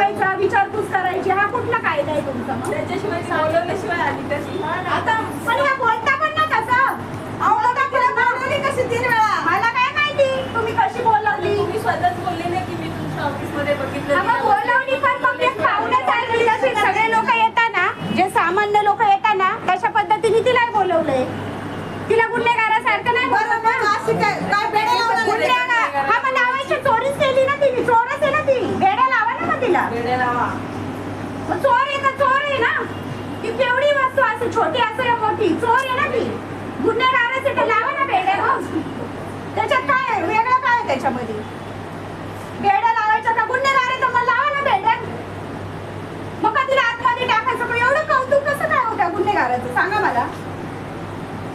बोलवायचा, विचारपूस करायची, हा कुठला कायदा आहे तुमचा? त्याच्याशिवाय बोलवल्याशिवाय आली कशी? आता पण ह्या बोलता पण ना तसं. कशी 3 वेळा? मला काय माहिती तुम्ही कशी बोलवली. तुम्ही स्वतःच बोलले ना की मी तुमच्या ऑफिस मध्ये बघितलं. मग बोलवली पण मग ते पाहुण्यासारखी जसे सगळे लोक येतात ना, जे सामान्य लोक येतात ना, तशा पद्धतीने तिलाही बोलवलंय. तिला गुन्हेगारासारखं नाही बोलवलं. हा मग लावायची, चोरीच केली ना तिने, चोरच आहे ना ती. बेड्या लावा ना मग तिला. मग चोर आहे का? चोर आहे ना ती. केवढी वस्तू असं छोटी असं या मोठी, चोर आहे ना ती. गुन्हेगारच आहे, लावा ना बेड्या. त्याच्यात काय वेगळं काय आहे त्याच्यामध्ये? बेड्या लावायच्या का? गुन्हेगार आहे तर मग लावा ना बेड्या. मग का तिला आतमध्ये टाकायचं? पण एवढं कौतुक कसं काय होतं गुन्हेगाराचं? सांगा मला.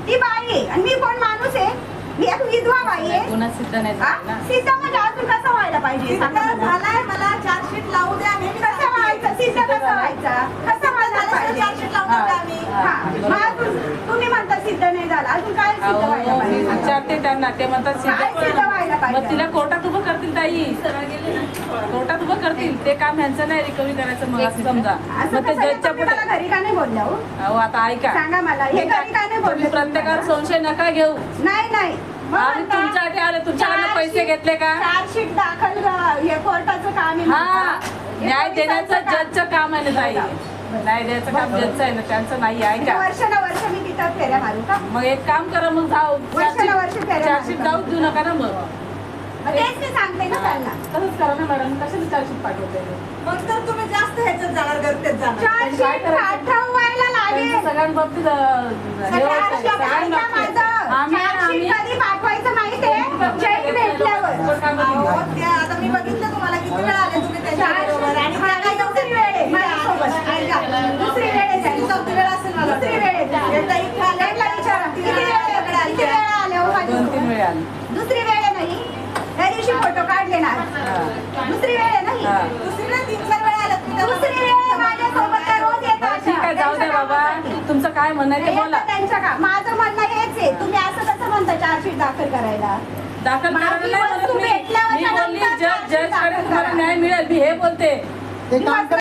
ती बाई आहे आणि मी कोण माणूस आहे? मी एक विधवा बाई आहे. गुन्हा सिद्ध नाही झाला ना. सिद्ध म्हणजे अजून कसं व्हायला पाहिजे? सांगा मला. मला चार्जशीट लावू द्या. कसं व्हायचं? सिद्ध कसं व्हायचा? कसं व्हायला पाहिजे? चार्जशीट लावू द्या आम्ही. हा. मग अजून तुम्ही म्हणता सिद्ध नाही झाला, अजून काय सिद्ध व्हायला पाहिजे? विचारते त्यांना, ते म्हणतात काय सिद्ध व्हायला मग पाहिजे? तिला कोर्टात उभं करतील ताई. कोर्टात उभं करतील. ते काम ह्यांचं नाही रिकव्हरी करायचं. मग असं समजा असं मग ते कसं जजच्या तुम्ही पुढे. मला घरी का नाही बोलल्या हो? अहो आता ऐका, सांगा मला, हे घरी का नाही बोलले? तुम्ही प्रत्येकावर संशय नका घेऊ. नाही नाही. मग आम्ही म्हणता, तुमच्यासाठी आले, तुमच्याकडनं पैसे घेतले का? चार्जशीट दाखल हे कोर्टाचं काम आहे. हा, म्हणता. न्याय हे देण्याचं पोलिसांचं काम. जजचं काम आहे ना ताई. न्याय द्यायचं काम जजचं आहे ना, त्यांचं नाही. ऐका, वर्ष मी तिथं फेऱ्या मारू का? मग एक काम करा, मग जाऊ वर्ष फेऱ्या चार्जशीट मारू जाऊ देऊ नका ना. मग मग तेच मी सांगते ना त्यांना. तसंच करा ना मॅडम. कशाला चार्जशीट पाठवते? मग तर तुम्ही जास्त ह्याच्यात जाणार, गर्दीत जाणार. चार्जशीट पाठवायला लागेल. सगळ्यांबाबतीत चार्जशीट कधी पाठवायचं माहितीये? जैन भेटल्यावर. अहो, त्या आता मी बघितलं तुम्हाला किती वेळा आले तुम्ही त्याच्याबरोबर. आणि त्या काही दुसरी वेळ आहे माझ्यासोबत. ऐका, दुसरी वेळ आहे त्यांची. चौथी वेळ असेल मला. दुसरी वेळ आहे त्यांची. एकदा इथं आले, त्यांना विचारा. किती वेळ आले हो माझ्यासोबत? 2-3 वेळा आली. दुसरी वेळ आहे नाही. त्या दिवशी फोटो काढले ना. दुसरी वेळ आहे नाही. दुसरी ना 3-4 वेळा आले तुम्ही. दुसरी वेळ आहे माझ्यासोबत. त्या रोज येतात. ठीक आहे, जाऊ द्या बाबा. तुमचं काय म्हणणं आहे ते बोला. त्यांच्या का माझं म्हणणं हेच आहे. तुम्ही असं कसं म्हणता चार्जशीट दाखल करायला? दाखल माझी करायला नाही म्हणत वस्तू मी. भेटल्यावर मी बोलली नंतर जजकडे दाखल तुम्हाला करा. न्याय मिळेल. मी हे बोलते.